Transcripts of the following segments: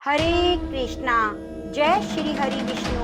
हरे कृष्णा। जय श्री हरि विष्णु।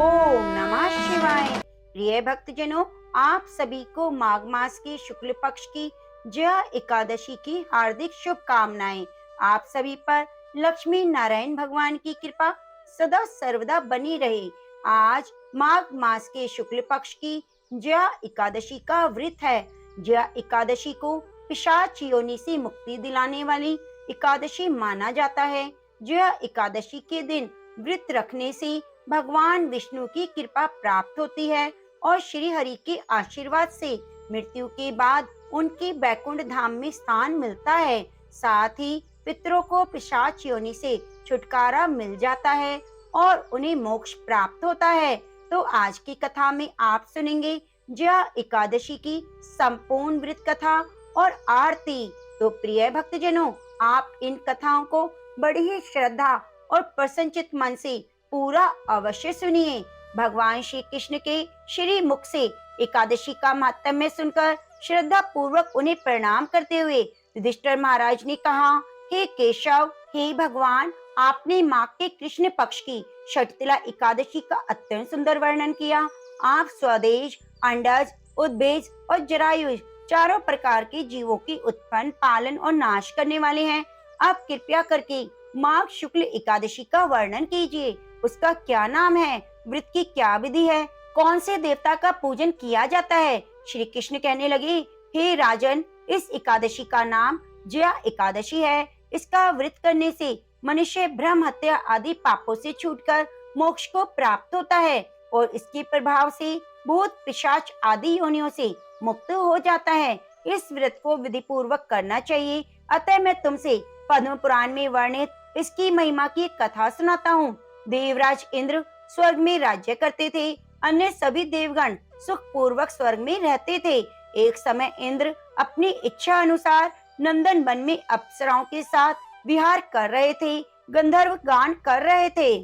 ओम नमः शिवाय। प्रिय भक्तजनों, आप सभी को माघ मास के शुक्ल पक्ष की जया एकादशी की हार्दिक शुभकामनाएं। आप सभी पर लक्ष्मी नारायण भगवान की कृपा सदा सर्वदा बनी रहे। आज माघ मास के शुक्ल पक्ष की जया एकादशी का व्रत है। जया एकादशी को पिशाच योनि से मुक्ति दिलाने वाली एकादशी माना जाता है। जया एकादशी के दिन व्रत रखने से भगवान विष्णु की कृपा प्राप्त होती है और श्री हरि के आशीर्वाद से मृत्यु के बाद उनके बैकुंठ धाम में स्थान मिलता है। साथ ही पितरों को पिशाच योनि से छुटकारा मिल जाता है और उन्हें मोक्ष प्राप्त होता है। तो आज की कथा में आप सुनेंगे जया एकादशी की संपूर्ण व्रत कथा और आरती। तो प्रिय भक्तजनों, आप इन कथाओं को बड़ी ही श्रद्धा और प्रसन्नचित मन से पूरा अवश्य सुनिए। भगवान श्री कृष्ण के श्री मुख से एकादशी का महात्म्य सुनकर श्रद्धा पूर्वक उन्हें प्रणाम करते हुए युधिष्ठिर महाराज ने कहा, हे केशव, हे भगवान, आपने माघ के कृष्ण पक्ष की षटतिला एकादशी का अत्यंत सुंदर वर्णन किया। आप स्वदेश, अंडज, उद्भिज और जरायुज चारों प्रकार के जीवों की उत्पन्न, पालन और नाश करने वाले हैं। अब कृपया करके माघ शुक्ल एकादशी का वर्णन कीजिए। उसका क्या नाम है, व्रत की क्या विधि है, कौन से देवता का पूजन किया जाता है। श्री कृष्ण कहने लगे, हे राजन, इस एकादशी का नाम जया एकादशी है। इसका व्रत करने से मनुष्य भ्रम, हत्या आदि पापों से छूटकर मोक्ष को प्राप्त होता है और इसके प्रभाव से भूत, पिशाच आदि योनियों से मुक्त हो जाता है। इस व्रत को विधि पूर्वक करना चाहिए। अतः मैं तुमसे पद्म पुराण में वर्णित इसकी महिमा की एक कथा सुनाता हूँ। देवराज इंद्र स्वर्ग में राज्य करते थे। अन्य सभी देवगण सुख पूर्वक स्वर्ग में रहते थे। एक समय इंद्र अपनी इच्छा अनुसार नंदन वन में अप्सराओं के साथ विहार कर रहे थे, गंधर्व गान कर रहे थे।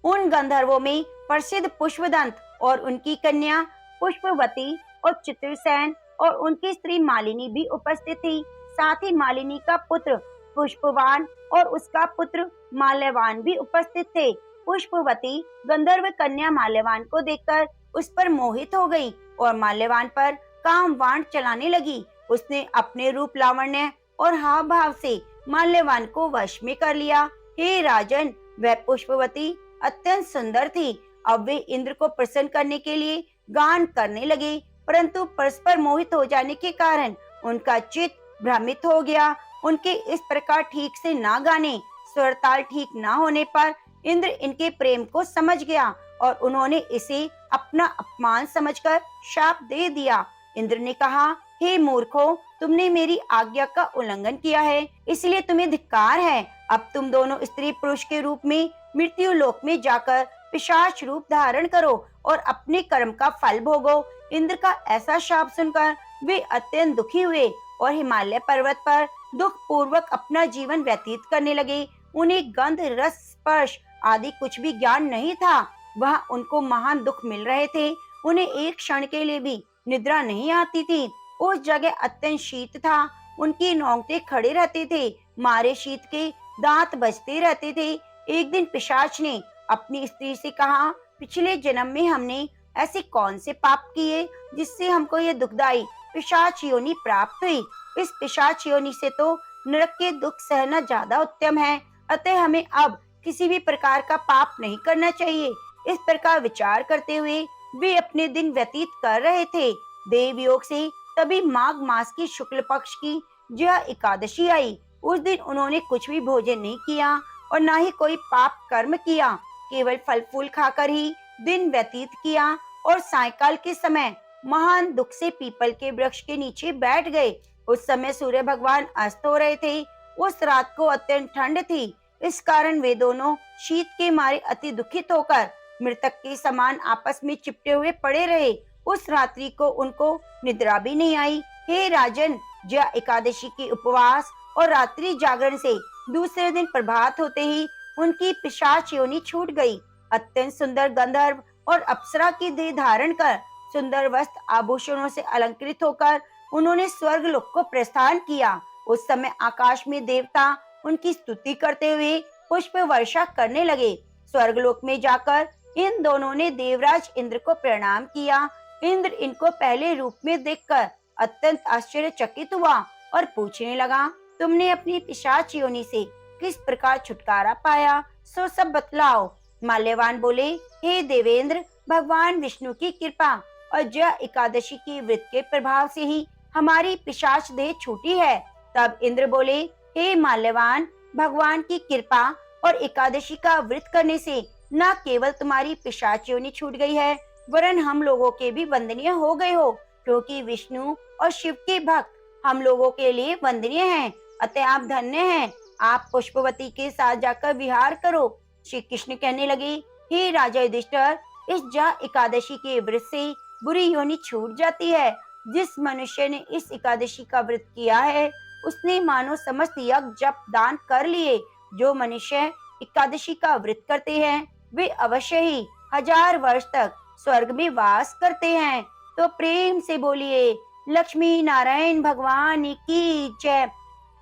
उन गंधर्वों में प्रसिद्ध पुष्पदंत और उनकी कन्या पुष्पवती और चित्रसेन और उनकी स्त्री मालिनी भी उपस्थित थी। साथ ही मालिनी का पुत्र पुष्पवान और उसका पुत्र माल्यवान भी उपस्थित थे। पुष्पवती गंधर्व कन्या माल्यवान को देखकर उस पर मोहित हो गई और माल्यवान पर काम वाण चलाने लगी। उसने अपने रूप, लावण्य और हाव भाव से माल्यवान को वश में कर लिया। हे राजन, वह पुष्पवती अत्यंत सुंदर थी। अब वे इंद्र को प्रसन्न करने के लिए गान करने लगे, परंतु परस्पर मोहित हो जाने के कारण उनका चित्त भ्रमित हो गया। उनके इस प्रकार ठीक से ना गाने, स्वर ताल ठीक ना होने पर इंद्र इनके प्रेम को समझ गया और उन्होंने इसे अपना अपमान समझकर शाप दे दिया। इंद्र ने कहा, हे मूर्खों, तुमने मेरी आज्ञा का उल्लंघन किया है, इसलिए तुम्हें धिक्कार है। अब तुम दोनों स्त्री पुरुष के रूप में मृत्यु लोक में जाकर पिशाच रूप धारण करो और अपने कर्म का फल भोगो। इंद्र का ऐसा शाप सुनकर वे अत्यंत दुखी हुए और हिमालय पर्वत पर दुख पूर्वक अपना जीवन व्यतीत करने लगे। उन्हें गंध, रस, स्पर्श आदि कुछ भी ज्ञान नहीं था। वह उनको महान दुख मिल रहे थे। उन्हें एक क्षण के लिए भी निद्रा नहीं आती थी। उस जगह अत्यंत शीत था। उनके रोंगटे खड़े रहते थे, मारे शीत के दांत बजते रहते थे। एक दिन पिशाच ने अपनी स्त्री से कहा, पिछले जन्म में हमने ऐसे कौन से पाप किए जिससे हमको ये दुखदाई पिशाच योनि प्राप्त हुई। इस पिशाच योनि से तो नरक के दुख सहना ज्यादा उत्तम है। अतः हमें अब किसी भी प्रकार का पाप नहीं करना चाहिए। इस प्रकार विचार करते हुए वे अपने दिन व्यतीत कर रहे थे। देव योग से तभी माघ मास की शुक्ल पक्ष की जया एकादशी आई। उस दिन उन्होंने कुछ भी भोजन नहीं किया और न ही कोई पाप कर्म किया। केवल फल फूल खाकर ही दिन व्यतीत किया और सायंकाल के समय महान दुख से पीपल के वृक्ष के नीचे बैठ गए। उस समय सूर्य भगवान अस्त हो रहे थे। उस रात को अत्यंत ठंड थी। इस कारण वे दोनों शीत के मारे अति दुखित होकर मृतक के समान आपस में चिपटे हुए पड़े रहे। उस रात्रि को उनको निद्रा भी नहीं आई। हे राजन, जया एकादशी के उपवास और रात्रि जागरण से दूसरे दिन प्रभात होते ही उनकी पिशाच योनि छूट गई। अत्यंत सुंदर गंधर्व और अप्सरा की देह धारण कर सुंदर वस्त्र आभूषणों से अलंकृत होकर उन्होंने स्वर्ग लोक को प्रस्थान किया। उस समय आकाश में देवता उनकी स्तुति करते हुए पुष्प वर्षा करने लगे। स्वर्गलोक में जाकर इन दोनों ने देवराज इंद्र को प्रणाम किया। इंद्र इनको पहले रूप में देखकर अत्यंत आश्चर्यचकित हुआ और पूछने लगा, तुमने अपनी पिशाच योनि से किस प्रकार छुटकारा पाया, सो सब बतलाओ। माल्यवान बोले, हे देवेंद्र, भगवान विष्णु की कृपा और जय एकादशी की व्रत के प्रभाव से ही हमारी पिशाच देह छूटी है। तब इंद्र बोले, हे माल्यवान, भगवान की कृपा और एकादशी का व्रत करने से न केवल तुम्हारी पिशाच योनि छूट गई है, वरन हम लोगों के भी वंदनीय हो गए हो, क्योंकि विष्णु और शिव के भक्त हम लोगों के लिए वंदनीय हैं। अतः आप धन्य हैं। आप पुष्पवती के साथ जाकर विहार करो। श्री कृष्ण कहने लगे, हे राजा युधिष्ठिर, इस जय एकादशी के व्रत से बुरी योनि छूट जाती है। जिस मनुष्य ने इस एकादशी का व्रत किया है, उसने मानो समस्त यज्ञ जप दान कर लिए। जो मनुष्य एकादशी का व्रत करते हैं, वे अवश्य ही 1000 वर्ष तक स्वर्ग में वास करते हैं। तो प्रेम से बोलिए, लक्ष्मी नारायण भगवान की जय।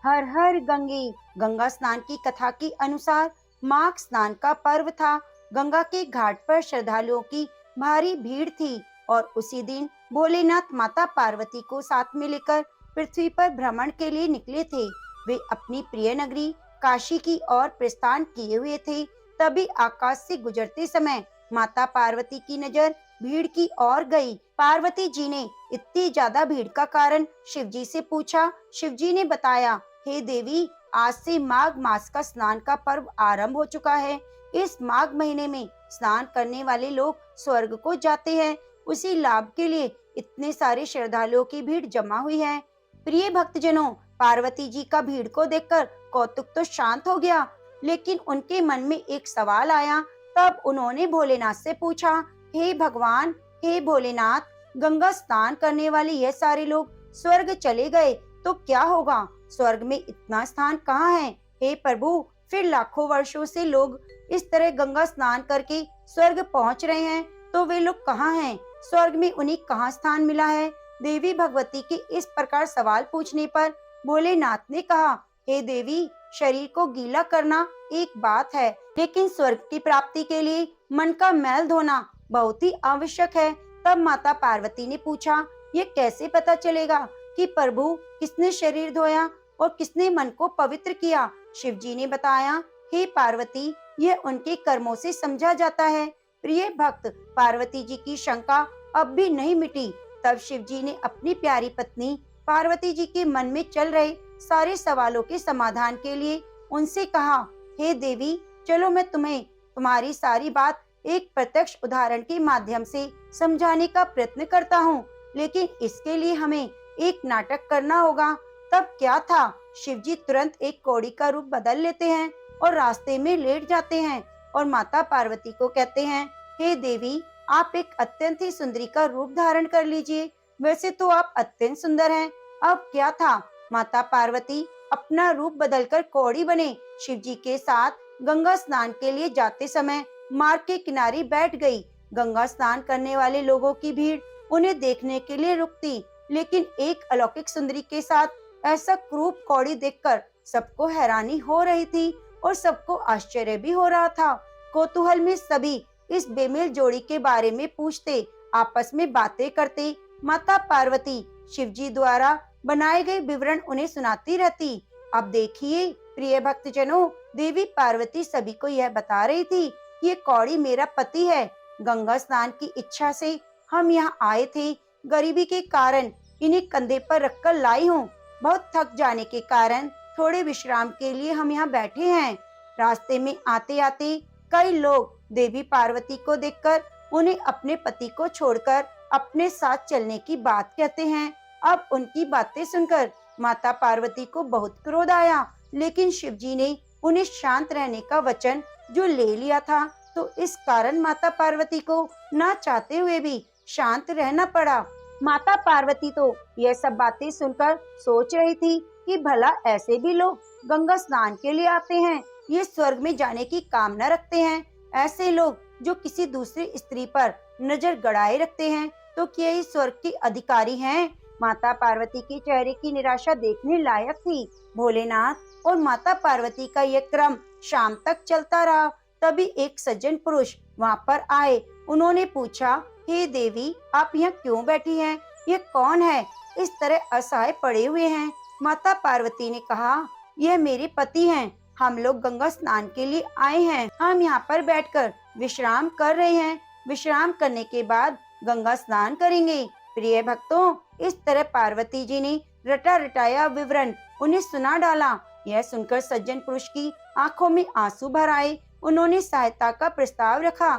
हर हर गंगे। गंगा स्नान की कथा के अनुसार माघ स्नान का पर्व था। गंगा के घाट पर श्रद्धालुओं की भारी भीड़ थी और उसी दिन भोलेनाथ माता पार्वती को साथ में लेकर पृथ्वी पर भ्रमण के लिए निकले थे। वे अपनी प्रिय नगरी काशी की ओर प्रस्थान किए हुए थे। तभी आकाश से गुजरते समय माता पार्वती की नजर भीड़ की ओर गई। पार्वती जी ने इतनी ज्यादा भीड़ का कारण शिव जी से पूछा। शिव जी ने बताया, हे देवी, आज से माघ मास का स्नान का पर्व आरंभ हो चुका है। इस माघ महीने में स्नान करने वाले लोग स्वर्ग को जाते हैं। उसी लाभ के लिए इतने सारे श्रद्धालुओं की भीड़ जमा हुई है। प्रिय भक्तजनों, पार्वती जी का भीड़ को देखकर कौतुक तो शांत हो गया, लेकिन उनके मन में एक सवाल आया। तब उन्होंने भोलेनाथ से पूछा, हे भगवान, हे भोलेनाथ, गंगा स्नान करने वाले यह सारे लोग स्वर्ग चले गए तो क्या होगा? स्वर्ग में इतना स्थान कहाँ है? हे प्रभु, फिर लाखों वर्षों से लोग इस तरह गंगा स्नान करके स्वर्ग पहुँच रहे हैं, तो वे लोग कहाँ हैं? स्वर्ग में उन्हें कहाँ स्थान मिला है? देवी भगवती के इस प्रकार सवाल पूछने पर भोलेनाथ ने कहा, हे देवी, शरीर को गीला करना एक बात है, लेकिन स्वर्ग की प्राप्ति के लिए मन का मैल धोना बहुत ही आवश्यक है। तब माता पार्वती ने पूछा, ये कैसे पता चलेगा कि प्रभु किसने शरीर धोया और किसने मन को पवित्र किया? शिव जी ने बताया, हे पार्वती, यह उनके कर्मों से समझा जाता है। प्रिय भक्त, पार्वती जी की शंका अब भी नहीं मिटी। तब शिव जी ने अपनी प्यारी पत्नी पार्वती जी के मन में चल रहे सारे सवालों के समाधान के लिए उनसे कहा, हे देवी, चलो मैं तुम्हें तुम्हारी सारी बात एक प्रत्यक्ष उदाहरण के माध्यम से समझाने का प्रयत्न करता हूँ, लेकिन इसके लिए हमें एक नाटक करना होगा। तब क्या था, शिवजी तुरंत एक कौड़ी का रूप बदल लेते हैं और रास्ते में लेट जाते हैं और माता पार्वती को कहते हैं, हे देवी, आप एक अत्यंत ही सुंदरी का रूप धारण कर लीजिए। वैसे तो आप अत्यंत सुंदर हैं। अब क्या था, माता पार्वती अपना रूप बदलकर कौड़ी बने शिवजी के साथ गंगा स्नान के लिए जाते समय मार्ग के किनारे बैठ गई। गंगा स्नान करने वाले लोगों की भीड़ उन्हें देखने के लिए रुकती, लेकिन एक अलौकिक सुंदरी के साथ ऐसा क्रूप कौड़ी देखकर सबको हैरानी हो रही थी और सबको आश्चर्य भी हो रहा था। कौतूहल में सभी इस बेमेल जोड़ी के बारे में पूछते, आपस में बातें करते। माता पार्वती शिवजी द्वारा बनाए गए विवरण उन्हें सुनाती रहती। अब देखिए प्रिय भक्तजनों, देवी पार्वती सभी को यह बता रही थी कि ये कौड़ी मेरा पति है। गंगा स्नान की इच्छा से हम यहाँ आए थे। गरीबी के कारण इन्हें कंधे पर रखकर लाई हूँ। बहुत थक जाने के कारण थोड़े विश्राम के लिए हम यहाँ बैठे हैं। रास्ते में आते आते कई लोग देवी पार्वती को देखकर उन्हें अपने पति को छोड़कर अपने साथ चलने की बात कहते हैं। अब उनकी बातें सुनकर माता पार्वती को बहुत क्रोध आया, लेकिन शिवजी ने उन्हें शांत रहने का वचन जो ले लिया था, तो इस कारण माता पार्वती को ना चाहते हुए भी शांत रहना पड़ा। माता पार्वती तो यह सब बातें सुनकर सोच रही थी कि भला ऐसे भी लोग गंगा स्नान के लिए आते हैं, ये स्वर्ग में जाने की कामना रखते हैं। ऐसे लोग जो किसी दूसरी स्त्री पर नजर गड़ाए रखते हैं, तो क्या ये स्वर्ग के अधिकारी हैं? माता पार्वती के चेहरे की निराशा देखने लायक थी। भोलेनाथ और माता पार्वती का यह क्रम शाम तक चलता रहा। तभी एक सज्जन पुरुष वहां पर आए। उन्होंने पूछा, हे देवी, आप यहाँ क्यों बैठी हैं? ये कौन है, इस तरह असहाय पड़े हुए हैं? माता पार्वती ने कहा, यह मेरे पति हैं। हम लोग गंगा स्नान के लिए आए हैं। हम यहाँ पर बैठकर विश्राम कर रहे हैं। विश्राम करने के बाद गंगा स्नान करेंगे। प्रिय भक्तों, इस तरह पार्वती जी ने रटा रटाया विवरण उन्हें सुना डाला। यह सुनकर सज्जन पुरुष की आंखों में आंसू भर आए। उन्होंने सहायता का प्रस्ताव रखा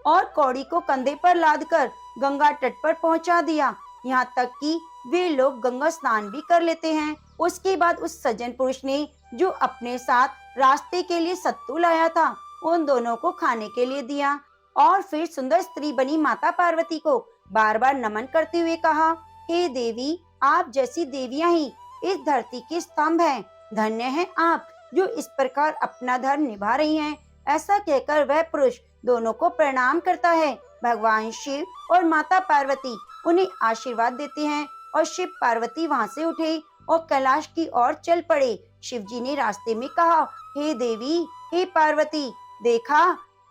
और कौड़ी को कंधे पर लादकर गंगा तट पर पहुंचा दिया। यहाँ तक कि वे लोग गंगा स्नान भी कर लेते हैं। उसके बाद उस सज्जन पुरुष ने जो अपने साथ रास्ते के लिए सत्तू लाया था, उन दोनों को खाने के लिए दिया और फिर सुंदर स्त्री बनी माता पार्वती को बार बार नमन करते हुए कहा, हे देवी, आप जैसी देवियां ही इस धरती के स्तंभ हैं। धन्य हैं आप जो इस प्रकार अपना धर्म निभा रही हैं। ऐसा कहकर वह पुरुष दोनों को प्रणाम करता है। भगवान शिव और माता पार्वती उन्हें आशीर्वाद देते हैं और शिव पार्वती वहां से उठे और कैलाश की ओर चल पड़े। शिव जी ने रास्ते में कहा, हे देवी, हे पार्वती, देखा,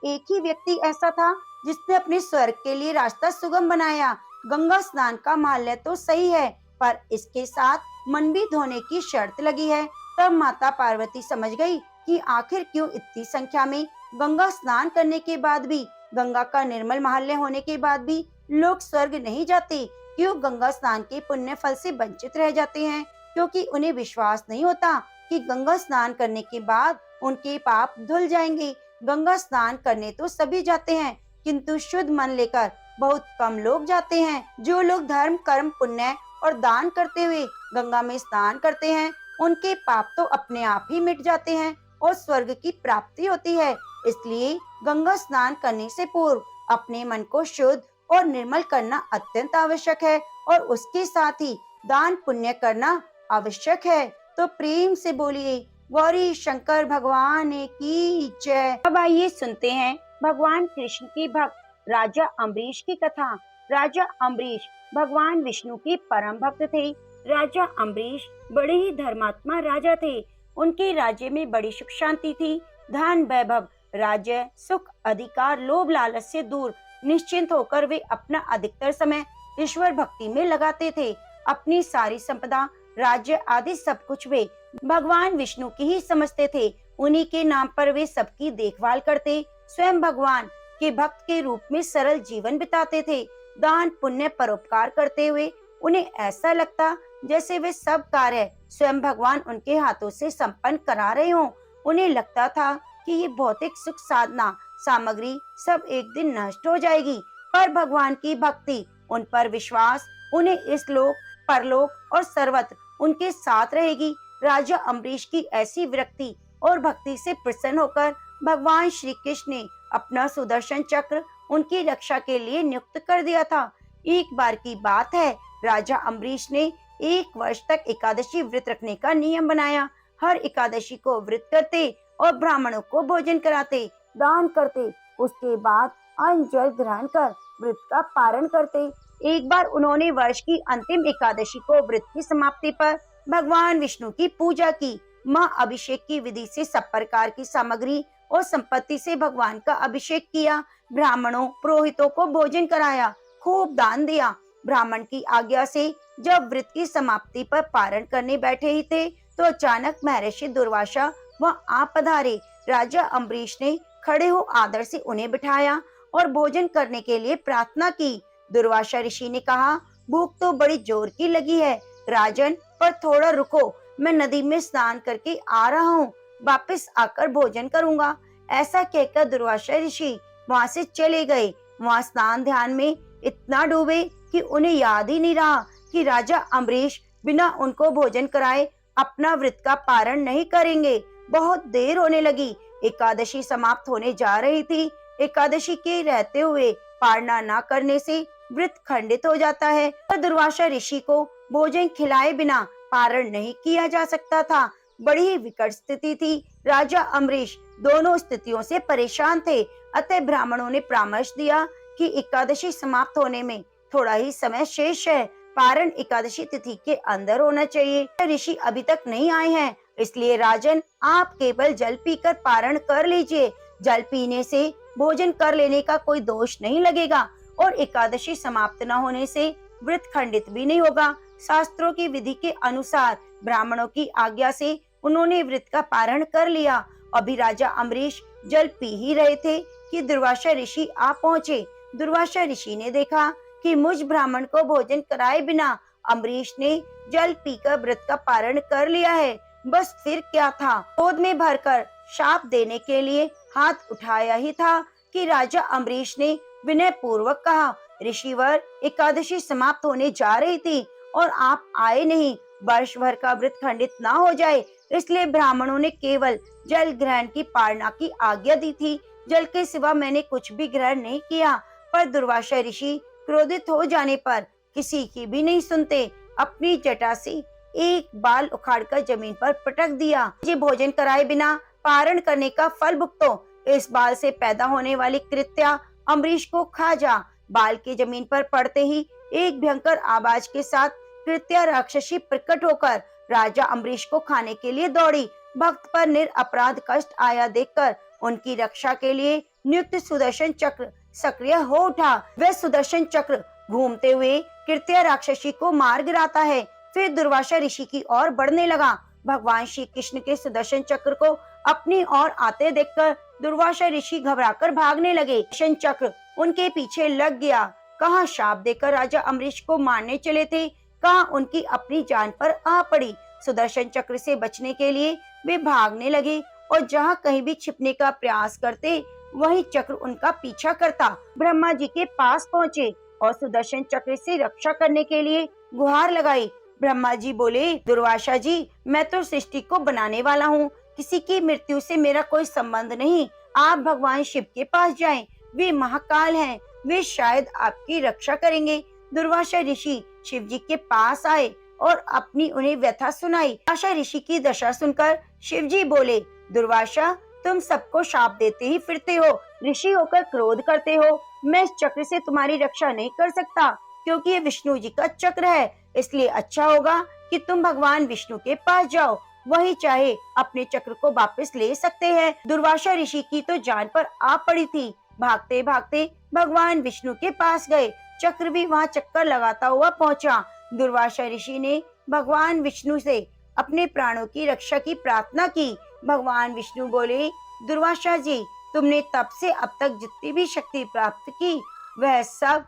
एक ही व्यक्ति ऐसा था जिसने अपने स्वर्ग के लिए रास्ता सुगम बनाया। गंगा स्नान का माल्य तो सही है, पर इसके साथ मन भी धोने की शर्त लगी है। तब माता पार्वती समझ गई कि आखिर क्यों इतनी संख्या में गंगा स्नान करने के बाद भी, गंगा का निर्मल माल्य होने के बाद भी लोग स्वर्ग नहीं जाते। क्यों गंगा स्नान के पुण्य फल से वंचित रह जाते हैं? क्योंकि उन्हें विश्वास नहीं होता कि गंगा स्नान करने के बाद उनके पाप धुल जाएंगे। गंगा स्नान करने तो सभी जाते हैं, किंतु शुद्ध मन लेकर बहुत कम लोग जाते हैं। जो लोग धर्म, कर्म, पुण्य और दान करते हुए गंगा में स्नान करते हैं, उनके पाप तो अपने आप ही मिट जाते हैं और स्वर्ग की प्राप्ति होती है। इसलिए गंगा स्नान करने से पूर्व अपने मन को शुद्ध और निर्मल करना अत्यंत आवश्यक है और उसके साथ ही दान पुण्य करना आवश्यक है। तो प्रेम से बोलिए, गौरी शंकर भगवान की जय। अब आइए सुनते हैं भगवान कृष्ण के भक्त राजा अम्बरीश की कथा। राजा अम्बरीश भगवान विष्णु के परम भक्त थे। राजा अम्बरीश बड़े ही धर्मात्मा राजा थे। उनके राज्य में बड़ी सुख शांति थी। धन, वैभव, राज्य, सुख, अधिकार, लोभ, लालच से दूर निश्चिंत होकर वे अपना अधिकतर समय ईश्वर भक्ति में लगाते थे। अपनी सारी संपदा, राज्य आदि सब कुछ वे भगवान विष्णु की ही समझते थे। उन्हीं के नाम पर वे सबकी देखभाल करते, स्वयं भगवान के भक्त के रूप में सरल जीवन बिताते थे। दान, पुण्य, परोपकार करते हुए उन्हें ऐसा लगता जैसे वे सब कार्य स्वयं भगवान उनके हाथों से संपन्न करा रहे हों। उन्हें लगता था कि ये भौतिक सुख, साधना, सामग्री सब एक दिन नष्ट हो जाएगी, पर भगवान की भक्ति, उन पर विश्वास उन्हें इस लोक, परलोक और सर्वत्र उनके साथ रहेगी। राजा अम्बरीश की ऐसी विरक्ति और भक्ति से प्रसन्न होकर भगवान श्री कृष्ण ने अपना सुदर्शन चक्र उनकी रक्षा के लिए नियुक्त कर दिया था। एक बार की बात है, राजा अम्बरीश ने 1 वर्ष तक एकादशी व्रत रखने का नियम बनाया। हर एकादशी को व्रत करते और ब्राह्मणों को भोजन कराते, दान करते। उसके बाद अन्न जल ग्रहण कर व्रत का पारण करते। एक बार उन्होंने वर्ष की अंतिम एकादशी को व्रत की समाप्ति पर भगवान विष्णु की पूजा की। महाअभिषेक की विधि से सब प्रकार की सामग्री और संपत्ति से भगवान का अभिषेक किया। ब्राह्मणों, पुरोहितों को भोजन कराया, खूब दान दिया। ब्राह्मण की आज्ञा से जब व्रत की समाप्ति पर पारण करने बैठे ही थे, तो अचानक महर्षि दुर्वासा वहाँ आ पधारे। राजा अम्बरीश ने खड़े हो आदर से उन्हें बिठाया और भोजन करने के लिए प्रार्थना की। दुर्वासा ऋषि ने कहा, भूख तो बड़ी जोर की लगी है राजन, पर थोड़ा रुको, मैं नदी में स्नान करके आ रहा हूँ, वापस आकर भोजन करूंगा। ऐसा कहकर दुर्वासा ऋषि वहाँ से चले गए। वहाँ स्नान ध्यान में इतना डूबे कि उन्हें याद ही नहीं रहा कि राजा अम्बरीश बिना उनको भोजन कराए अपना व्रत का पारण नहीं करेंगे। बहुत देर होने लगी। एकादशी समाप्त होने जा रही थी। एकादशी के रहते हुए पारणा न करने से व्रत खंडित हो जाता है और दुर्वासा ऋषि को भोजन खिलाए बिना पारण नहीं किया जा सकता था। बड़ी ही विकट स्थिति थी। राजा अम्बरीश दोनों स्थितियों से परेशान थे। अतः ब्राह्मणों ने परामर्श दिया कि एकादशी समाप्त होने में थोड़ा ही समय शेष है, पारण एकादशी तिथि के अंदर होना चाहिए। ऋषि अभी तक नहीं आए हैं। इसलिए राजन, आप केवल जल पीकर पारण कर लीजिए। जल पीने से भोजन कर लेने का कोई दोष नहीं लगेगा और एकादशी समाप्त न होने से व्रत खंडित भी नहीं होगा। शास्त्रों की विधि के अनुसार ब्राह्मणों की आज्ञा से उन्होंने व्रत का पारण कर लिया। अभी राजा अम्बरीश जल पी ही रहे थे कि दुर्वासा ऋषि आ पहुंचे। दुर्वासा ऋषि ने देखा कि मुझ ब्राह्मण को भोजन कराए बिना अम्बरीश ने जल पीकर व्रत का पारण कर लिया है। बस फिर क्या था, क्रोध में भरकर शाप देने के लिए हाथ उठाया ही था कि राजा अम्बरीश ने विनय पूर्वक कहा, ऋषिवर, एकादशी समाप्त होने जा रही थी और आप आए नहीं। वर्ष भर का व्रत खंडित ना हो जाए, इसलिए ब्राह्मणों ने केवल जल ग्रहण की पालना की आज्ञा दी थी। जल के सिवा मैंने कुछ भी ग्रहण नहीं किया। पर दुर्वासा ऋषि क्रोधित हो जाने पर किसी की भी नहीं सुनते। अपनी जटा से एक बाल उखाड़कर जमीन पर पटक दिया। मुझे भोजन कराए बिना पारण करने का फल भुगतो। इस बाल से पैदा होने वाली कृत्या अम्बरीश को खा जा। बाल के जमीन पर पड़ते ही एक भयंकर आवाज के साथ कृत्या राक्षसी प्रकट होकर राजा अम्बरीश को खाने के लिए दौड़ी। भक्त पर निरअपराध कष्ट आया देखकर उनकी रक्षा के लिए नियुक्त सुदर्शन चक्र सक्रिय हो उठा। वह सुदर्शन चक्र घूमते हुए कृत्या राक्षसी को मार गिराता है, फिर दुर्वासा ऋषि की ओर बढ़ने लगा। भगवान श्री कृष्ण के सुदर्शन चक्र को अपनी ओर आते देखकर दुर्वासा ऋषि घबराकर भागने लगे। सुदर्शन चक्र उनके पीछे लग गया। कहाँ शाप देकर राजा अम्बरीश को मारने चले थे, कहाँ उनकी अपनी जान पर आ पड़ी। सुदर्शन चक्र से बचने के लिए वे भागने लगे और जहाँ कहीं भी छिपने का प्रयास करते, वहीं चक्र उनका पीछा करता। ब्रह्मा जी के पास पहुँचे और सुदर्शन चक्र से रक्षा करने के लिए गुहार लगाई। ब्रह्मा जी बोले, दुर्वासा जी, मैं तो सृष्टि को बनाने वाला हूँ, किसी की मृत्यु से मेरा कोई संबंध नहीं। आप भगवान शिव के पास जाएं, वे महाकाल हैं, वे शायद आपकी रक्षा करेंगे। दुर्वासा ऋषि शिव जी के पास आए और अपनी उन्हें व्यथा सुनाई। दुर्वासा ऋषि की दशा सुनकर शिव जी बोले, दुर्वासा, तुम सबको शाप देते ही फिरते हो, ऋषि होकर क्रोध करते हो। मैं इस चक्र से तुम्हारी रक्षा नहीं कर सकता, क्योंकि ये विष्णु जी का चक्र है। इसलिए अच्छा होगा कि तुम भगवान विष्णु के पास जाओ, वही चाहे अपने चक्र को वापस ले सकते हैं। दुर्वासा ऋषि की तो जान पर आ पड़ी थी। भागते भागते भगवान विष्णु के पास गए। चक्र भी वहाँ चक्कर लगाता हुआ पहुँचा। दुर्वासा ऋषि ने भगवान विष्णु से अपने प्राणों की रक्षा की प्रार्थना की। भगवान विष्णु बोले, दुर्वासा जी, तुमने तब से अब तक जितनी भी शक्ति प्राप्त की, वह सब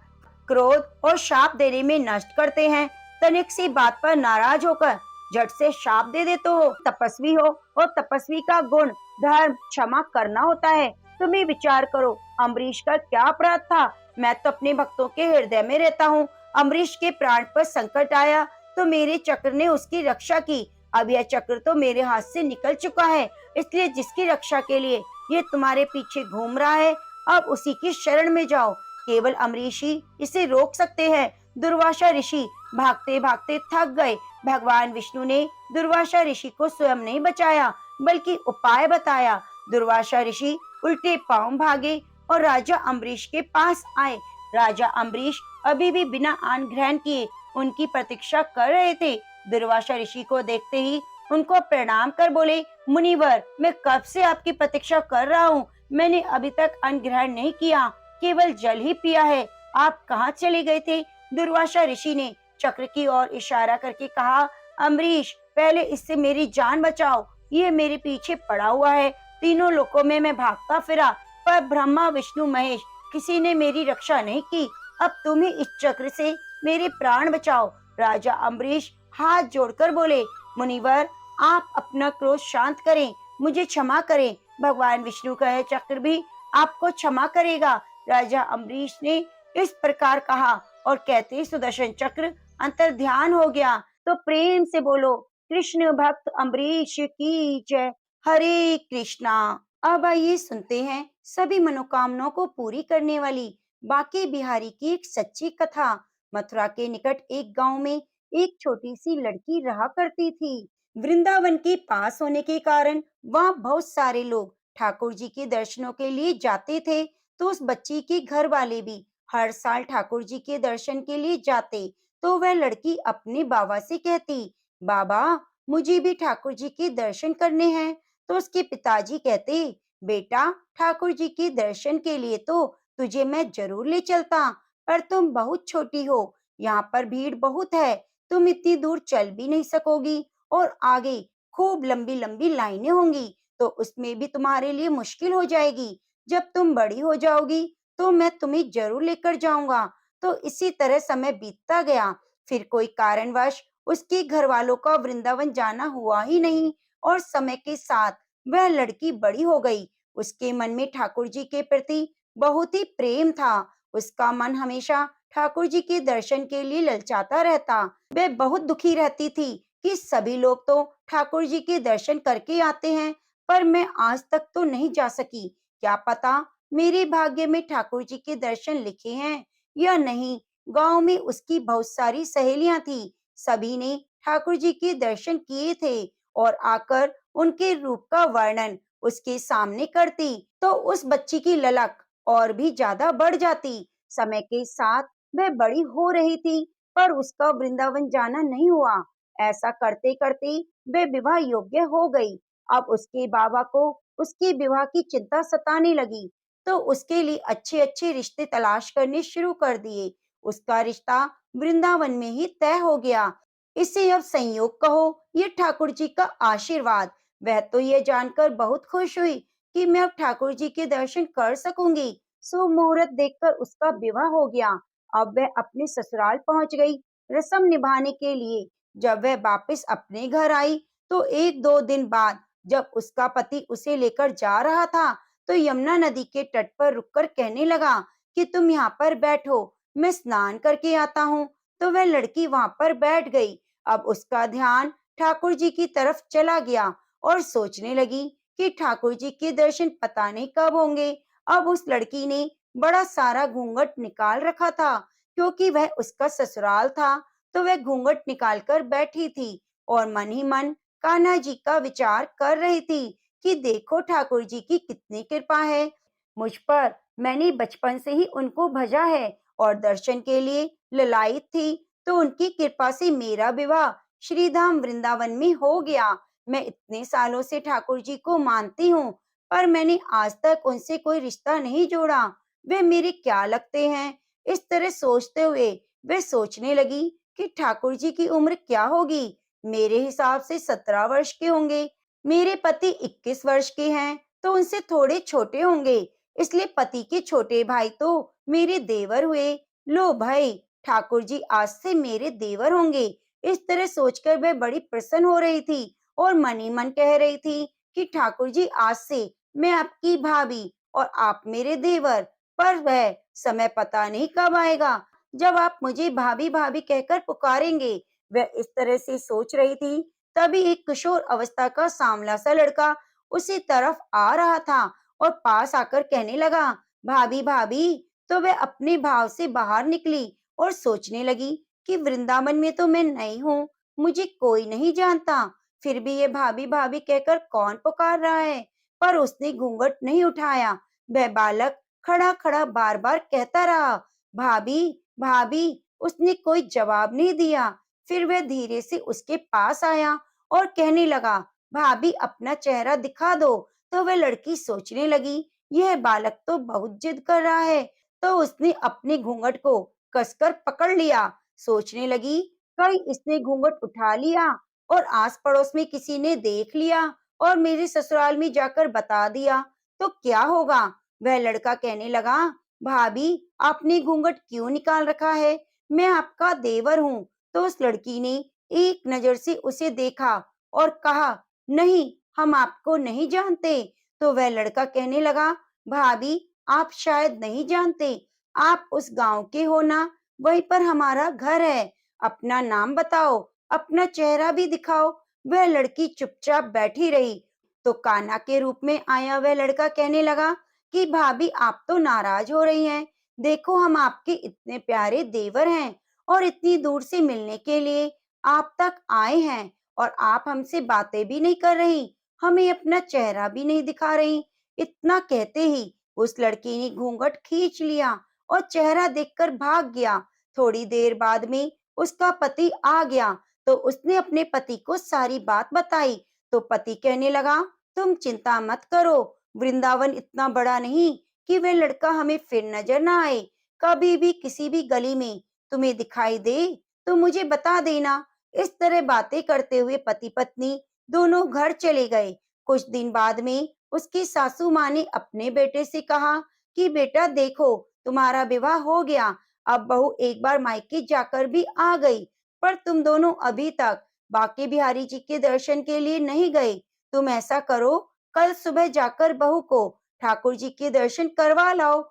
क्रोध और शाप देने में नष्ट करते हैं। तनिक सी बात पर नाराज होकर झट से शाप दे देते हो। तपस्वी हो और तपस्वी का गुण धर्म क्षमा करना होता है। तुम ही विचार करो, अम्बरीश का क्या अपराध था? मैं तो अपने भक्तों के हृदय में रहता हूँ। अम्बरीश के प्राण पर संकट आया तो मेरे चक्र ने उसकी रक्षा की। अब यह चक्र तो मेरे हाथ से निकल चुका है, इसलिए जिसकी रक्षा के लिए ये तुम्हारे पीछे घूम रहा है, अब उसी की शरण में जाओ। केवल अम्बरीश ही इसे रोक सकते हैं। दुर्वासा ऋषि भागते भागते थक गए। भगवान विष्णु ने दुर्वासा ऋषि को स्वयं नहीं बचाया, बल्कि उपाय बताया। दुर्वासा ऋषि उल्टे पांव भागे और राजा अम्बरीश के पास आए। राजा अम्बरीश अभी भी बिना अन्न ग्रहण किए उनकी प्रतीक्षा कर रहे थे। दुर्वासा ऋषि को देखते ही उनको प्रणाम कर बोले, मुनिवर, मैं कब से आपकी प्रतीक्षा कर रहा हूँ। मैंने अभी तक अन्न ग्रहण नहीं किया, केवल जल ही पिया है। आप कहाँ चले गए थे? दुर्वासा ऋषि ने चक्र की ओर इशारा करके कहा, अम्बरीश, पहले इससे मेरी जान बचाओ। ये मेरे पीछे पड़ा हुआ है। तीनों लोकों में मैं भागता फिरा, पर ब्रह्मा विष्णु महेश किसी ने मेरी रक्षा नहीं की। अब तुम ही इस चक्र से मेरे प्राण बचाओ। राजा अम्बरीश हाथ जोड़कर बोले, मुनिवर, आप अपना क्रोध शांत करें, मुझे क्षमा करें। भगवान विष्णु का यह चक्र भी आपको क्षमा करेगा। राजा अम्बरीश ने इस प्रकार कहा और कहते ही सुदर्शन चक्र अंतर ध्यान हो गया। तो प्रेम से बोलो, कृष्ण भक्त अम्बरीश की जय। हरे कृष्णा। अब आइए सुनते हैं सभी मनोकामनाओं को पूरी करने वाली बांके बिहारी की एक सच्ची कथा। मथुरा के निकट एक गांव में एक छोटी सी लड़की रहा करती थी। वृंदावन के पास होने के कारण वहाँ बहुत सारे लोग ठाकुर जी के दर्शनों के लिए जाते थे। तो उस बच्ची के घर वाले भी हर साल ठाकुर जी के दर्शन के लिए जाते। तो वह लड़की अपने बाबा से कहती, बाबा, मुझे भी ठाकुर जी के दर्शन करने हैं। तो उसके पिताजी कहते, बेटा, ठाकुर जी के दर्शन के लिए तो तुझे मैं जरूर ले चलता, पर तुम बहुत छोटी हो, यहाँ पर भीड़ बहुत है, तुम इतनी दूर चल भी नहीं सकोगी, और आगे खूब लंबी लंबी लाइनें होंगी, तो उसमें भी तुम्हारे लिए मुश्किल हो जाएगी। जब तुम बड़ी हो जाओगी तो मैं तुम्हें जरूर लेकर जाऊंगा। तो इसी तरह समय बीतता गया। फिर कोई कारणवश उसके घर वालों का वृंदावन जाना हुआ ही नहीं, और समय के साथ वह लड़की बड़ी हो गई। उसके मन में ठाकुर जी के प्रति बहुत ही प्रेम था। उसका मन हमेशा ठाकुर जी के दर्शन के लिए ललचाता रहता। वह बहुत दुखी रहती थी कि सभी लोग तो ठाकुर जी के दर्शन करके आते हैं, पर मैं आज तक तो नहीं जा सकी। क्या पता मेरे भाग्य में ठाकुर जी के दर्शन लिखे हैं या नहीं। गांव में उसकी बहुत सारी सहेलियां थी, सभी ने ठाकुर जी के दर्शन किए थे, और आकर उनके रूप का वर्णन उसके सामने करती, तो उस बच्ची की ललक और भी ज्यादा बढ़ जाती। समय के साथ वह बड़ी हो रही थी, पर उसका वृंदावन जाना नहीं हुआ। ऐसा करते करते वह विवाह योग्य हो गई। अब उसके बाबा को उसके विवाह की चिंता सताने लगी, तो उसके लिए अच्छे अच्छे रिश्ते तलाश करने शुरू कर दिए। उसका रिश्ता वृंदावन में ही तय हो गया। इसे अब संयोग कहो, ये ठाकुर जी का आशीर्वाद। वह तो ये जानकर बहुत खुश हुई कि मैं अब ठाकुर जी के दर्शन कर सकूंगी। सो मुहूर्त देखकर उसका विवाह हो गया। अब वह अपने ससुराल पहुंच गई रस्म निभाने के लिए। जब वह वापस अपने घर आई, तो एक दो दिन बाद जब उसका पति उसे लेकर जा रहा था, तो यमुना नदी के तट पर रुककर कहने लगा कि तुम यहाँ पर बैठो, मैं स्नान करके आता हूँ। तो वह लड़की वहां पर बैठ गई। अब उसका ध्यान ठाकुर जी की तरफ चला गया, और सोचने लगी कि ठाकुर जी के दर्शन पता नहीं कब होंगे। अब उस लड़की ने बड़ा सारा घूंघट निकाल रखा था, क्योंकि वह उसका ससुराल था। तो वह घूंघट निकाल कर बैठी थी, और मन ही मन कान्हा जी का विचार कर रही थी कि देखो ठाकुर जी की कितनी कृपा है मुझ पर। मैंने बचपन से ही उनको भजा है और दर्शन के लिए ललायत थी, तो उनकी कृपा से मेरा विवाह श्रीधाम वृंदावन में हो गया। मैं इतने सालों से ठाकुर जी को मानती हूँ, पर मैंने आज तक उनसे कोई रिश्ता नहीं जोड़ा। वे मेरे क्या लगते हैं। इस तरह सोचते हुए वे सोचने लगी कि ठाकुर जी की उम्र क्या होगी। मेरे हिसाब से 17 वर्ष के होंगे। मेरे पति 21 वर्ष के हैं, तो उनसे थोड़े छोटे होंगे। इसलिए पति के छोटे भाई तो मेरे देवर हुए। लो भाई, ठाकुर जी आज से मेरे देवर होंगे। इस तरह सोचकर वह बड़ी प्रसन्न हो रही थी, और मन ही मन कह रही थी कि ठाकुर जी आज से मैं आपकी भाभी और आप मेरे देवर। पर वह समय पता नहीं कब आएगा जब आप मुझे भाभी भाभी कहकर पुकारेंगे। वह इस तरह से सोच रही थी, तभी एक किशोर अवस्था का सांवला सा लड़का उसी तरफ आ रहा था, और पास आकर कहने लगा, भाभी भाभी। तो वह अपने भाव से बाहर निकली और सोचने लगी कि वृंदावन में तो मैं नई हूँ, मुझे कोई नहीं जानता, फिर भी ये भाभी भाभी कहकर कौन पुकार रहा है। पर उसने घूंघट नहीं उठाया। वह बालक खड़ा खड़ा बार बार कहता रहा, भाभी भाभी। उसने कोई जवाब नहीं दिया। फिर वह धीरे से उसके पास आया और कहने लगा, भाभी अपना चेहरा दिखा दो। तो वह लड़की सोचने लगी, यह बालक तो बहुत जिद कर रहा है। तो उसने अपने घूंघट को कसकर पकड़ लिया। सोचने लगी, कहीं इसने घूंघट उठा लिया और आस पड़ोस में किसी ने देख लिया और मेरे ससुराल में जाकर बता दिया तो क्या होगा। वह लड़का कहने लगा, भाभी आपने घूंघट क्यों निकाल रखा है, मैं आपका देवर हूँ। तो उस लड़की ने एक नजर से उसे देखा और कहा, नहीं, हम आपको नहीं जानते। तो वह लड़का कहने लगा, भाभी आप शायद नहीं जानते, आप उस गांव के हो ना, वहीं पर हमारा घर है। अपना नाम बताओ, अपना चेहरा भी दिखाओ। वह लड़की चुपचाप बैठी रही। तो कान्हा के रूप में आया वह लड़का कहने लगा कि भाभी आप तो नाराज हो रही हैं। देखो हम आपके इतने प्यारे देवर हैं, और इतनी दूर से मिलने के लिए आप तक आए हैं, और आप हमसे बातें भी नहीं कर रही, हमें अपना चेहरा भी नहीं दिखा रही। इतना कहते ही उस लड़की ने घूंघट खींच लिया और चेहरा देखकर भाग गया। थोड़ी देर बाद में उसका पति आ गया। तो उसने अपने पति को सारी बात बताई। तो पति कहने लगा, तुम चिंता मत करो, वृंदावन इतना बड़ा नहीं कि वह लड़का हमें फिर नजर ना आए। कभी भी किसी भी गली में तुम्हें दिखाई दे तो मुझे बता देना। इस तरह बातें करते हुए पति पत्नी दोनों घर चले गए। कुछ दिन बाद में उसकी सासू माँ ने अपने बेटे से कहा कि बेटा देखो, तुम्हारा विवाह हो गया, अब बहू एक बार मायके जाकर भी आ गई, पर तुम दोनों अभी तक बांके बिहारी जी के दर्शन के लिए नहीं गए। तुम ऐसा करो, कल सुबह जाकर बहू को ठाकुर जी के दर्शन करवा लाओ,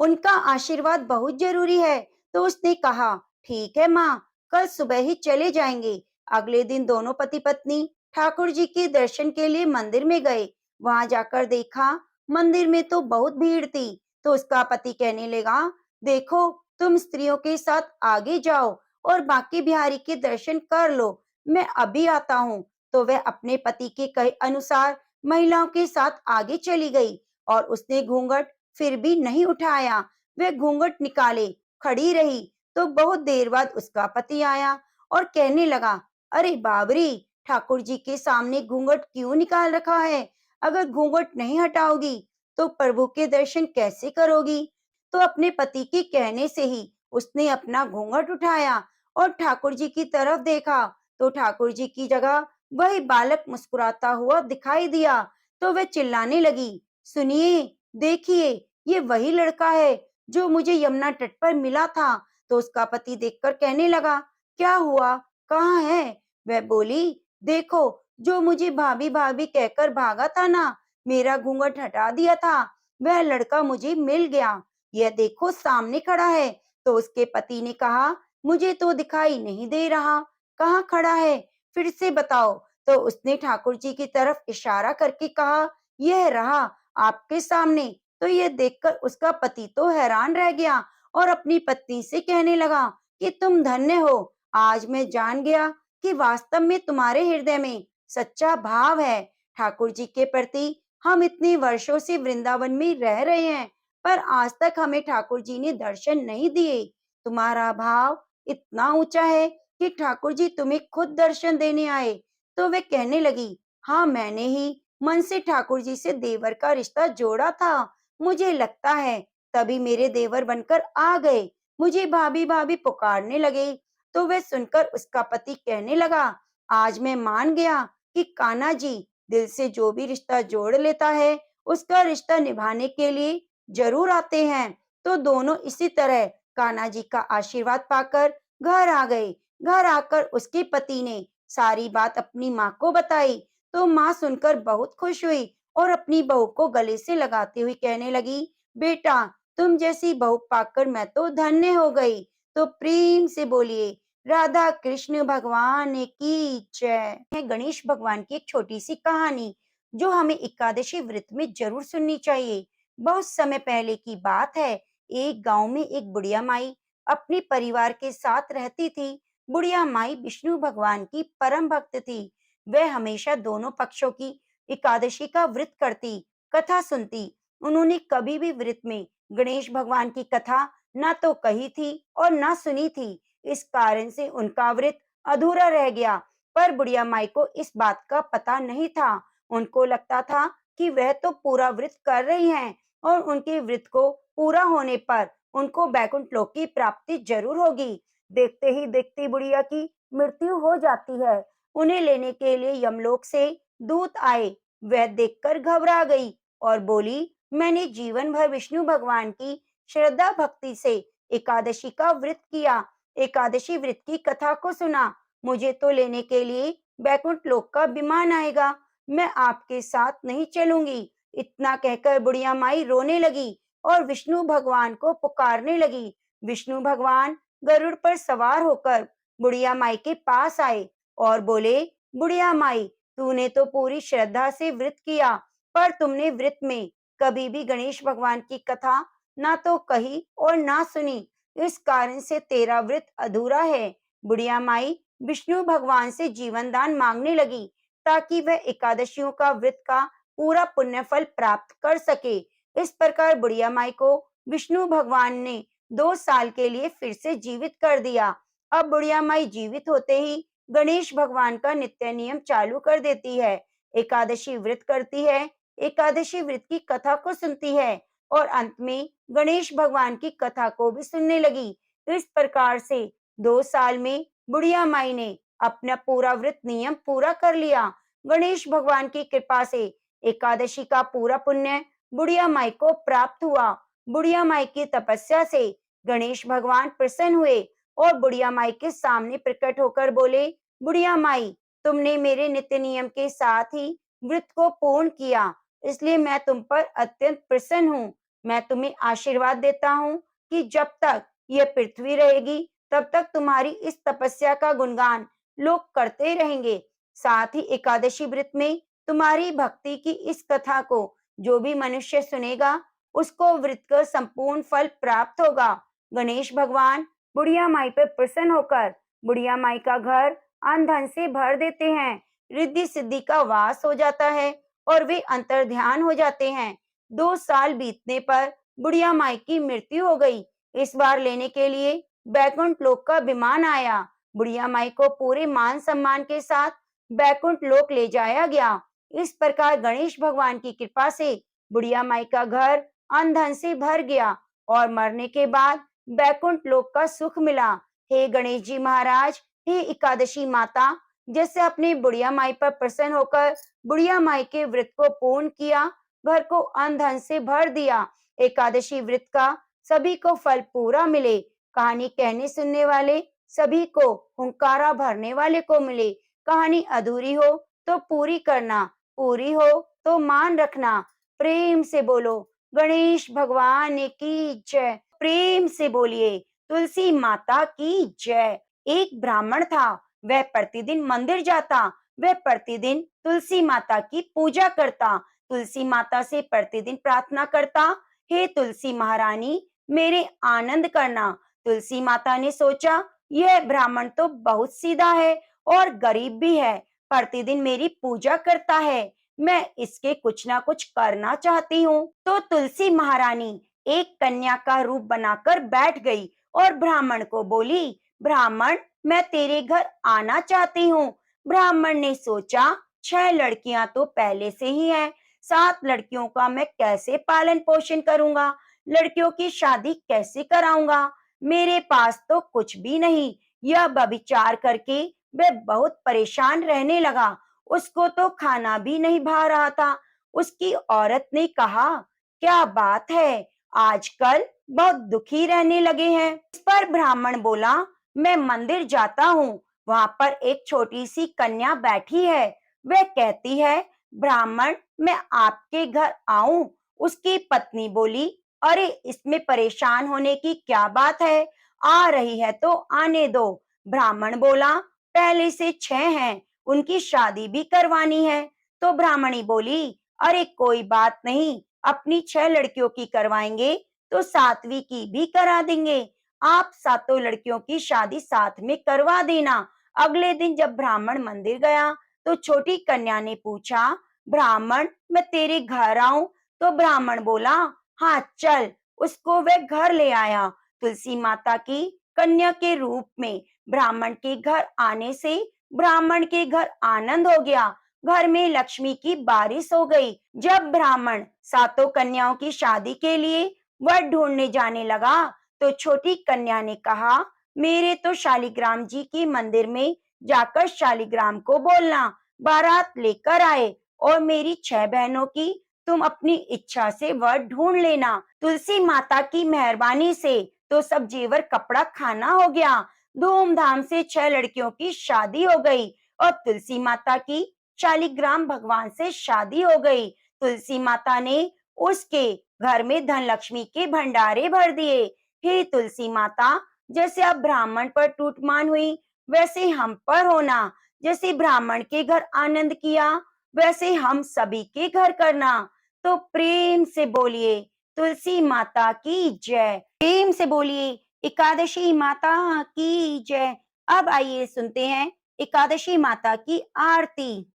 उनका आशीर्वाद बहुत जरूरी है। तो उसने कहा, ठीक है माँ, कल सुबह ही चले जाएंगे। अगले दिन दोनों पति पत्नी ठाकुर जी के दर्शन के लिए मंदिर में गए। वहां जाकर देखा, मंदिर में तो बहुत भीड़ थी। तो उसका पति कहने लगा, देखो, तुम स्त्रियों के साथ आगे जाओ और बांके बिहारी के दर्शन कर लो, मैं अभी आता हूँ। तो वह अपने पति के कहे अनुसार महिलाओं के साथ आगे चली गई और उसने घूंघट फिर भी नहीं उठाया। वह घूंघट निकाले खड़ी रही। तो बहुत देर बाद उसका पति आया और कहने लगा, अरे बाबरी, ठाकुर जी के सामने घूंघट क्यों निकाल रखा है? अगर घूंघट नहीं हटाओगी तो प्रभु के दर्शन कैसे करोगी? तो अपने पति के कहने से ही उसने अपना घूंघट उठाया और ठाकुर जी की तरफ देखा। तो ठाकुर जी की जगह वही बालक मुस्कुराता हुआ दिखाई दिया। तो वह चिल्लाने लगी, सुनिए, देखिए, ये वही लड़का है जो मुझे यमुना तट पर मिला था। तो उसका पति देखकर कहने लगा, क्या हुआ, कहाँ है? वह बोली, देखो, जो मुझे भाभी भाभी कहकर भागा था ना, मेरा घूंघट हटा दिया था, वह लड़का मुझे मिल गया। यह देखो सामने खड़ा है। तो उसके पति ने कहा, मुझे तो दिखाई नहीं दे रहा, कहाँ खड़ा है, फिर से बताओ। तो उसने ठाकुर जी की तरफ इशारा करके कहा, यह रहा आपके सामने। तो यह देखकर उसका पति तो हैरान रह गया और अपनी पत्नी से कहने लगा कि तुम धन्य हो, आज मैं जान गया कि वास्तव में तुम्हारे हृदय में सच्चा भाव है ठाकुर जी के प्रति। हम इतने वर्षों से वृंदावन में रह रहे हैं, पर आज तक हमें ठाकुर जी ने दर्शन नहीं दिए। तुम्हारा भाव इतना ऊंचा है कि ठाकुर जी तुम्हें खुद दर्शन देने आए। तो वे कहने लगी, हाँ, मैंने ही मन से ठाकुर जी से देवर का रिश्ता जोड़ा था। मुझे लगता है तभी मेरे देवर बनकर आ गए, मुझे भाभी भाभी पुकारने लगे। तो वे सुनकर उसका पति कहने लगा, आज मैं मान गया कि कान्हा जी दिल से जो भी रिश्ता जोड़ लेता है, उसका रिश्ता निभाने के लिए जरूर आते हैं। तो दोनों इसी तरह कान्हा जी का आशीर्वाद पाकर घर आ गए। घर आकर उसके पति ने सारी बात अपनी माँ को बताई। तो माँ सुनकर बहुत खुश हुई और अपनी बहू को गले से लगाते हुए कहने लगी, बेटा, तुम जैसी बहू पाकर मैं तो धन्य हो गई। तो प्रेम से बोलिए, राधा कृष्ण भगवान की जय। है गणेश भगवान की एक छोटी सी कहानी जो हमें एकादशी व्रत में जरूर सुननी चाहिए। बहुत समय पहले की बात है। एक गांव में एक बुढ़िया माई अपने परिवार के साथ रहती थी। बुढ़िया माई विष्णु भगवान की परम भक्त थी। वह हमेशा दोनों पक्षों की एकादशी का व्रत करती, कथा सुनती। उन्होंने कभी भी व्रत में गणेश भगवान की कथा ना तो कही थी और ना सुनी थी। इस कारण से उनका व्रत अधूरा रह गया। पर बुढ़िया माई को इस बात का पता नहीं था। उनको लगता था कि वह तो पूरा व्रत कर रही हैं और उनके व्रत को पूरा होने पर उनको बैकुंठ लोक की प्राप्ति जरूर होगी। देखते ही देखते बुढ़िया की मृत्यु हो जाती है। उन्हें लेने के लिए यमलोक से दूत आए। वह देखकर घबरा गई और बोली, मैंने जीवन भर विष्णु भगवान की श्रद्धा भक्ति से एकादशी का व्रत किया, एकादशी व्रत की कथा को सुना। मुझे तो लेने के लिए बैकुंठ लोक का विमान आएगा, मैं आपके साथ नहीं चलूंगी। इतना कहकर बुढ़िया माई रोने लगी और विष्णु भगवान को पुकारने लगी। विष्णु भगवान गरुड़ पर सवार होकर बुढ़िया माई के पास आए और बोले, बुढ़िया माई, तूने तो पूरी श्रद्धा से व्रत किया, पर तुमने व्रत में कभी भी गणेश भगवान की कथा ना तो कही और ना सुनी। इस कारण से तेरा व्रत अधूरा है। बुढ़िया माई विष्णु भगवान से जीवन दान मांगने लगी ताकि वह एकादशियों का व्रत का पूरा पुण्य फल प्राप्त कर सके। इस प्रकार बुढ़िया माई को विष्णु भगवान ने 2 साल के लिए फिर से जीवित कर दिया। अब बुढ़िया माई जीवित होते ही गणेश भगवान का नित्य नियम चालू कर देती है। एकादशी व्रत करती है, एकादशी व्रत की कथा को सुनती है और अंत में गणेश भगवान की कथा को भी सुनने लगी। इस प्रकार से 2 साल में बुढ़िया माई ने अपना पूरा व्रत नियम पूरा कर लिया। गणेश भगवान की कृपा से एकादशी का पूरा पुण्य बुढ़िया माई को प्राप्त हुआ। बुढ़िया माई की तपस्या से गणेश भगवान प्रसन्न हुए और बुढ़िया माई के सामने प्रकट होकर बोले, बुढ़िया माई, तुमने मेरे नित्य नियम के साथ ही व्रत को पूर्ण किया, इसलिए मैं तुम पर अत्यंत प्रसन्न हूँ। मैं तुम्हें आशीर्वाद देता हूँ कि जब तक यह पृथ्वी रहेगी, तब तक तुम्हारी इस तपस्या का गुणगान लोग करते रहेंगे। साथ ही एकादशी व्रत में तुम्हारी भक्ति की इस कथा को जो भी मनुष्य सुनेगा, उसको व्रत का संपूर्ण फल प्राप्त होगा। गणेश भगवान बुढ़िया माई पर प्रसन्न होकर बुढ़िया माई का घर अन्न धन से भर देते हैं। रिद्धि सिद्धि का वास हो जाता है और वे अंतर ध्यान हो जाते हैं। 2 साल बीतने पर बुढ़िया माई की मृत्यु हो गई। इस बार लेने के लिए बैकुंठ लोक का विमान आया। बुढ़िया माई को पूरे मान सम्मान के साथ बैकुंठ लोक ले जाया गया। इस प्रकार गणेश भगवान की कृपा से बुढ़िया माई का घर अन्न धन से भर गया और मरने के बाद बैकुंठ लोक का सुख मिला। हे गणेश जी महाराज, हे एकादशी माता, जैसे अपने बुढ़िया माई पर प्रसन्न होकर बुढ़िया माई के व्रत को पूर्ण किया, घर को अन्न धन से भर दिया, एकादशी व्रत का सभी को फल पूरा मिले। कहानी कहने सुनने वाले सभी को, हुंकारा भरने वाले को मिले। कहानी अधूरी हो तो पूरी करना, पूरी हो तो मान रखना। प्रेम से बोलो गणेश भगवान की जय। प्रेम से बोलिए तुलसी माता की जय। एक ब्राह्मण था, वह प्रतिदिन मंदिर जाता, वह प्रतिदिन तुलसी माता की पूजा करता, तुलसी माता से प्रतिदिन प्रार्थना करता, हे तुलसी महारानी मेरे आनंद करना। तुलसी माता ने सोचा, यह ब्राह्मण तो बहुत सीधा है और गरीब भी है, प्रतिदिन मेरी पूजा करता है, मैं इसके कुछ ना कुछ करना चाहती हूँ। तो तुलसी महारानी एक कन्या का रूप बनाकर बैठ गई और ब्राह्मण को बोली, ब्राह्मण मैं तेरे घर आना चाहती हूँ। ब्राह्मण ने सोचा, 6 लड़कियां तो पहले से ही हैं, 7 लड़कियों का मैं कैसे पालन पोषण करूंगा, लड़कियों की शादी कैसे कराऊंगा, मेरे पास तो कुछ भी नहीं। यह विचार करके वह बहुत परेशान रहने लगा। उसको तो खाना भी नहीं भा रहा था। उसकी औरत ने कहा, क्या बात है, आजकल बहुत दुखी रहने लगे हैं। इस पर ब्राह्मण बोला, मैं मंदिर जाता हूँ, वहां पर एक छोटी सी कन्या बैठी है, वह कहती है, ब्राह्मण मैं आपके घर आऊं। उसकी पत्नी बोली, अरे इसमें परेशान होने की क्या बात है, आ रही है तो आने दो। ब्राह्मण बोला, पहले से 6 हैं, उनकी शादी भी करवानी है। तो ब्राह्मणी बोली, अरे कोई बात नहीं, अपनी 6 लड़कियों की करवाएंगे तो 7वीं की भी करा देंगे, आप 7 लड़कियों की शादी साथ में करवा देना। अगले दिन जब ब्राह्मण मंदिर गया तो छोटी कन्या ने पूछा, ब्राह्मण मैं तेरे घर आऊं? तो ब्राह्मण बोला, हाँ चल। उसको वह घर ले आया। तुलसी माता की कन्या के रूप में ब्राह्मण के घर आने से ब्राह्मण के घर आनंद हो गया, घर में लक्ष्मी की बारिश हो गई। जब ब्राह्मण 7 कन्याओं की शादी के लिए वर ढूंढने जाने लगा तो छोटी कन्या ने कहा, मेरे तो शालिग्राम जी की मंदिर में जाकर शालिग्राम को बोलना बारात लेकर आए और मेरी 6 बहनों की तुम अपनी इच्छा से वर ढूंढ लेना। तुलसी माता की मेहरबानी से तो सब जेवर कपड़ा खाना हो गया। धूमधाम से 6 लड़कियों की शादी हो गई और तुलसी माता की शालिग्राम भगवान से शादी हो गई। तुलसी माता ने उसके घर में धन लक्ष्मी के भंडारे भर दिए। हे तुलसी माता, जैसे अब ब्राह्मण पर टूटमान हुई, वैसे हम पर होना। जैसे ब्राह्मण के घर आनंद किया, वैसे हम सभी के घर करना। तो प्रेम से बोलिए तुलसी माता की जय। प्रेम से बोलिए एकादशी माता की जय। अब आइए सुनते हैं एकादशी माता की आरती।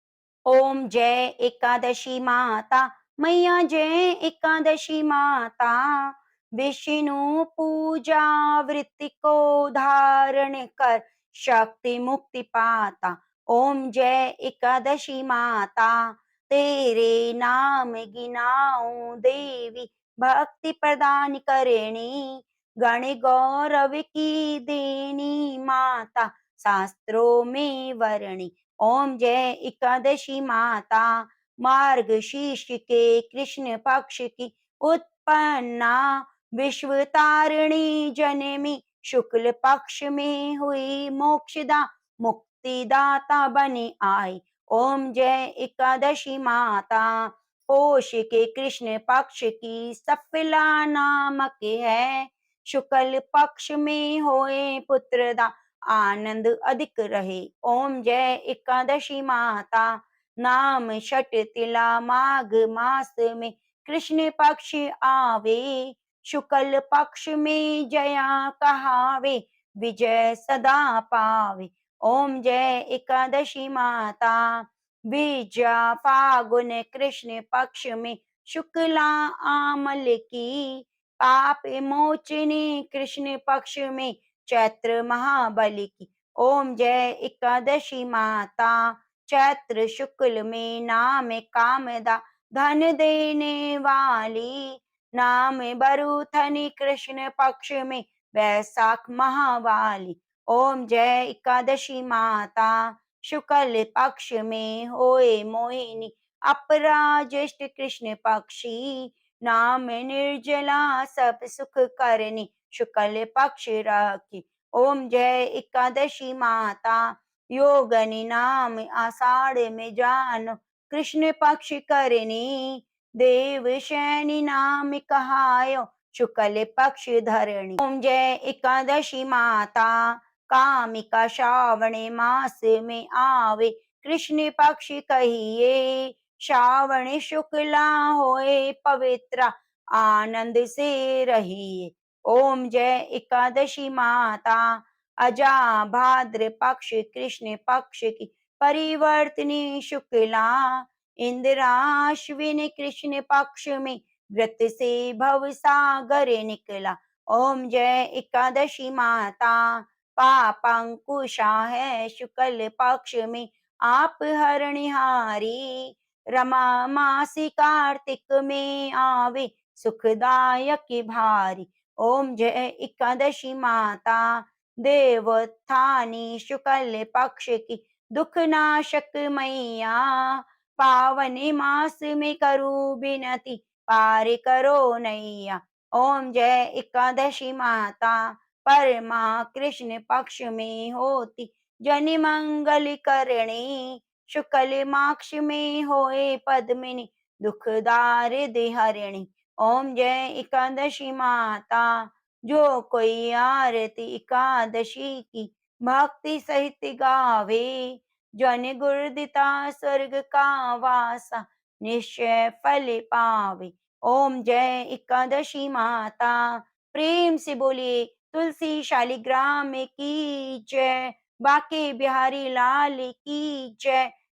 ओम जय एकादशी माता, मैया जय एकादशी माता, विष्णु पूजा वृत्ति को धारण कर शक्ति मुक्ति पाता। ओम जय एकादशी माता, तेरे नाम गिनाऊं देवी, भक्ति प्रदान करणी, गण गौरव की देनी माता, शास्त्रों में वर्णी। ओम जय एकादशी माता, मार्गशीर्ष के कृष्ण पक्ष की उत्पन्ना, विश्व तारिणी जनमी, शुक्ल पक्ष में हुई मोक्षदा, मुक्तिदाता बनी आई। ओम जय एकादशी माता, पोष के कृष्ण पक्ष की सफला नामक है, शुक्ल पक्ष में होए पुत्रदा, आनंद अधिक रहे। ओम जय एकादशी माता, नाम षट तिला माघ मास में कृष्ण पक्ष आवे, शुक्ल पक्ष में जया कहावे, विजय सदा पावे। ओम जय एकादशी माता, बीजा फागुन कृष्ण पक्ष में शुक्ला आमल की, पाप मोचनी कृष्ण पक्ष में चैत्र महाबली की। ओम जय एकादशी माता, चैत्र शुक्ल में नाम कामदा, धन देने वाली, नाम बरुथनी कृष्ण पक्ष में वैशाख महावाली। ओम जय एकादशी माता, शुक्ल पक्ष में होए मोहिनी, अपराज्येष्ठ कृष्ण पक्षी, नाम निर्जला सब सुख करनी, शुक्ल पक्ष राखी। ओम जय एकादशी माता, योगनी नाम आषाढ़ में जानो, कृष्ण पक्ष करनी, देव शैनी नाम कहायो, शुक्ल पक्ष धरणी। ओम जय एकादशी माता, कामिका श्रावण मास में आवे, कृष्ण पक्ष कहिए, श्रावण शुक्ला होए पवित्र, आनंद से रहिए। ओम जय एकादशी माता, अजा भाद्र पक्ष कृष्ण पक्ष की परिवर्तनी शुक्ला, इंद्राश्विन कृष्ण पक्ष में व्रत से भव सागर निकला। ओम जय एकादशी माता, पापांकुशा है शुक्ल पक्ष में आप हरणिहारी, रमा मासी कार्तिक में आवे, सुखदायक भारी। ओम जय एकादशी माता, देवोत्थानी शुक्ल पक्ष की दुख नाशक मैया, पावन मास में करूं विनती, पार करो नैया। ओम जय एकादशी माता, परमा कृष्ण पक्ष में होती, जनि मंगल करणी, शुक्ल माक्ष में होए पद्मिनी, दुखदार हरिणी। ओम जय एकादशी माता, जो कोई आरती एकादशी की भक्ति सहित गावे, जन गुरुदिता स्वर्ग का वासा, निश्चय फल पावे। ओम जय एकादशी माता, प्रेम से बोलिए तुलसी शालिग्राम की जय, बाके बिहारी लाल की जय,